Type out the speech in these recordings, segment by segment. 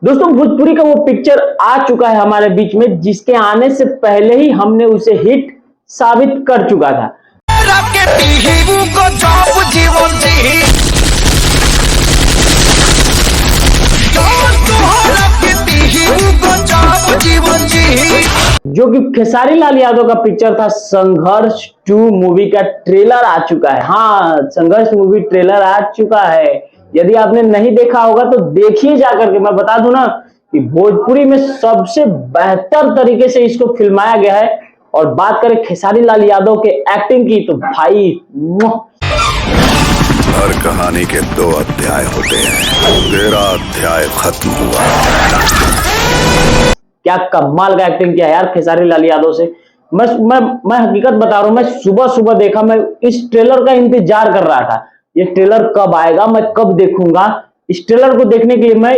दोस्तों भोजपुरी का वो पिक्चर आ चुका है हमारे बीच में, जिसके आने से पहले ही हमने उसे हिट साबित कर चुका था। जो कि खेसारी लाल यादव का पिक्चर था संघर्ष 2 मूवी का ट्रेलर आ चुका है। हाँ, संघर्ष मूवी ट्रेलर आ चुका है। यदि आपने नहीं देखा होगा तो देखिए जाकर के। मैं बता दूं ना कि भोजपुरी में सबसे बेहतर तरीके से इसको फिल्माया गया है। और बात करें खेसारी लाल यादव के एक्टिंग की तो भाई हर कहानी के 2 अध्याय होते हैं, तेरा अध्याय खत्म हुआ। क्या कमाल का एक्टिंग किया यार खेसारी लाल यादव से। मैं हकीकत बता रहा हूं, मैं सुबह सुबह देखा, मैं इस ट्रेलर का इंतजार कर रहा था। ये ट्रेलर कब आएगा, मैं कब देखूंगा। इस ट्रेलर को देखने के लिए मैं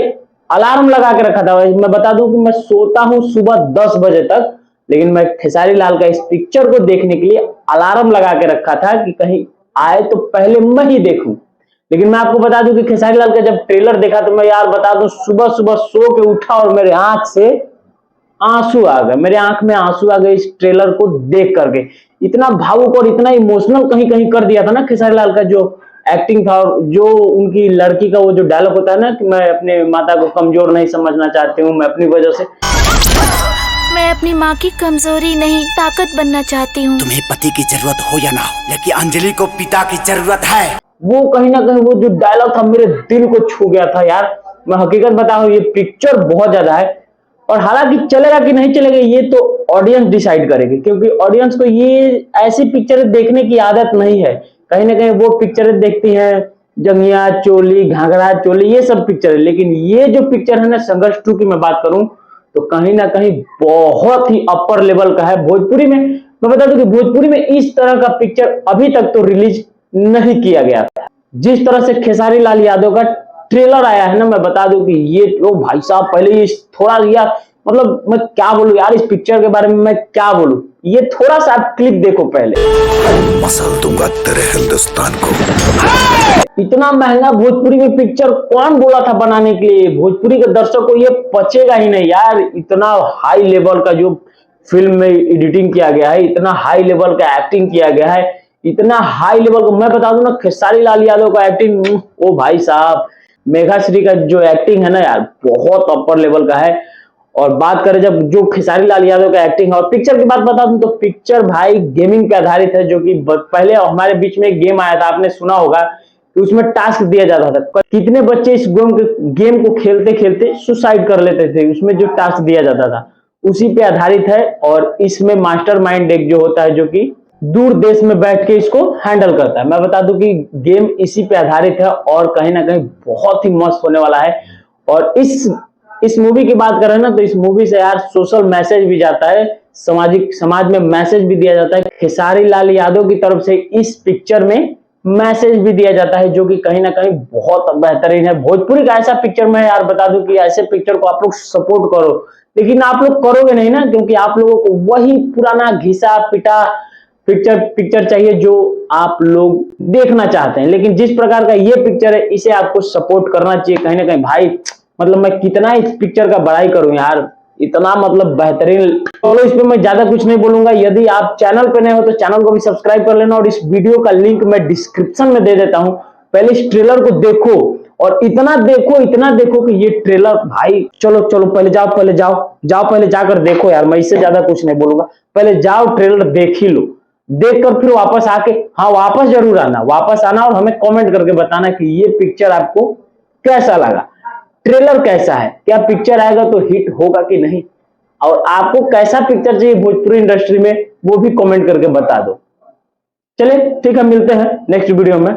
अलार्म लगा के रखा था। मैं बता दूं कि मैं सोता हूं सुबह 10 बजे तक, लेकिन मैं खेसारी लाल का इस पिक्चर को देखने के लिए अलार्म लगा के रखा था कि कहीं आए तो पहले मैं ही देखूं। लेकिन मैं आपको बता दूं कि खेसारी लाल का जब ट्रेलर देखा तो मैं यार बता दूं सुबह सुबह सो के उठा और मेरे आंख से आंसू आ गए, मेरे आंख में आंसू आ गए इस ट्रेलर को देख करके। इतना भावुक और इतना इमोशनल कहीं कहीं कर दिया था ना खेसारी लाल का जो एक्टिंग था। और जो उनकी लड़की का वो जो डायलॉग होता है ना कि मैं अपने माता को कमजोर नहीं समझना चाहती हूँ, मैं अपनी वजह से मैं अपनी माँ की कमजोरी नहीं ताकत बनना चाहती हूँ। तुम्हें पति की जरूरत हो या ना हो, लेकिन अंजलि को पिता की जरूरत है। वो कहीं ना कहीं वो जो डायलॉग था मेरे दिल को छू गया था यार। मैं हकीकत बताऊं, ये पिक्चर बहुत ज्यादा है। और हालांकि चलेगा कि नहीं चलेगा ये तो ऑडियंस डिसाइड करेगी, क्योंकि ऑडियंस को ये ऐसी पिक्चरें देखने की आदत नहीं है। कहीं ना कहीं वो पिक्चरें देखती हैं जंगिया चोली, घाघरा चोली, ये सब पिक्चर। लेकिन ये जो पिक्चर है ना संघर्ष 2 की मैं बात करूं तो कहीं ना कहीं बहुत ही अपर लेवल का है भोजपुरी में। मैं बता दूं कि भोजपुरी में इस तरह का पिक्चर अभी तक तो रिलीज नहीं किया गया था। जिस तरह से खेसारी लाल यादव का ट्रेलर आया है ना, मैं बता दूं कि ये तो भाई साहब पहले ये थोड़ा यार, मतलब मैं क्या बोलूं यार, इस पिक्चर के बारे में मैं क्या बोलूं। ये थोड़ा सा आप क्लिप देखो पहले। मसल दूंगा तेरे हिंदुस्तान को। इतना महंगा भोजपुरी में पिक्चर कौन बोला था बनाने के लिए। भोजपुरी के दर्शक को ये पचेगा ही नहीं यार। इतना हाई लेवल का जो फिल्म में एडिटिंग किया गया है, इतना हाई लेवल का एक्टिंग किया गया है, इतना हाई लेवल का। मैं बता दूं ना खेसारी लाल यादव का एक्टिंग, ओ भाई साहब मेघाश्री का जो एक्टिंग है ना यार बहुत अपर लेवल का है। और बात करें जब जो खेसारी लाल यादव का एक्टिंग है और पिक्चर की बात बता दूं तो पिक्चर भाई गेमिंग पे आधारित है। जो कि पहले हमारे बीच में गेम आया था, आपने सुना होगा कि उसमें टास्क दिया जाता था। कितने बच्चे इस गेम को खेलते खेलते सुसाइड कर लेते थे, उसमें जो टास्क दिया जाता था उसी पे आधारित है। और इसमें मास्टरमाइंड एक जो होता है जो कि दूर देश में बैठ के इसको हैंडल करता है। मैं बता दूं कि गेम इसी पे आधारित है और कहीं ना कहीं बहुत ही मस्त होने वाला है। और इस मूवी की बात करें ना तो इस मूवी से यार सोशल मैसेज भी जाता है, समाज में मैसेज भी दिया जाता है। खेसारी लाल यादव की तरफ से इस पिक्चर में मैसेज भी दिया जाता है, जो कि कहीं ना कहीं बहुत बेहतरीन है। भोजपुरी का ऐसा पिक्चर मैं यार बता दूं कि ऐसे पिक्चर को आप लोग सपोर्ट करो, लेकिन आप लोग करोगे नहीं ना, क्योंकि आप लोगों को वही पुराना घिसा पिटा पिक्चर चाहिए जो आप लोग देखना चाहते हैं। लेकिन जिस प्रकार का ये पिक्चर है इसे आपको सपोर्ट करना चाहिए कहीं ना कहीं भाई। मतलब मैं कितना इस पिक्चर का बड़ाई करूं यार, इतना मतलब बेहतरीन। चलो इस पे मैं ज्यादा कुछ नहीं बोलूंगा। यदि आप चैनल पे नए हो तो चैनल को भी सब्सक्राइब कर लेना और इस वीडियो का लिंक मैं डिस्क्रिप्शन में दे देता हूं। पहले इस ट्रेलर को देखो और इतना देखो कि ये ट्रेलर भाई चलो पहले जाकर देखो यार। मैं इससे ज्यादा कुछ नहीं बोलूंगा, पहले जाओ ट्रेलर देख ही लो। देखकर फिर वापस आके, हाँ वापस जरूर आना, वापस आना और हमें कमेंट करके बताना कि ये पिक्चर आपको कैसा लगा, ट्रेलर कैसा है, क्या पिक्चर आएगा तो हिट होगा कि नहीं, और आपको कैसा पिक्चर चाहिए भोजपुरी इंडस्ट्री में वो भी कमेंट करके बता दो। चलिए ठीक है, मिलते हैं नेक्स्ट वीडियो में।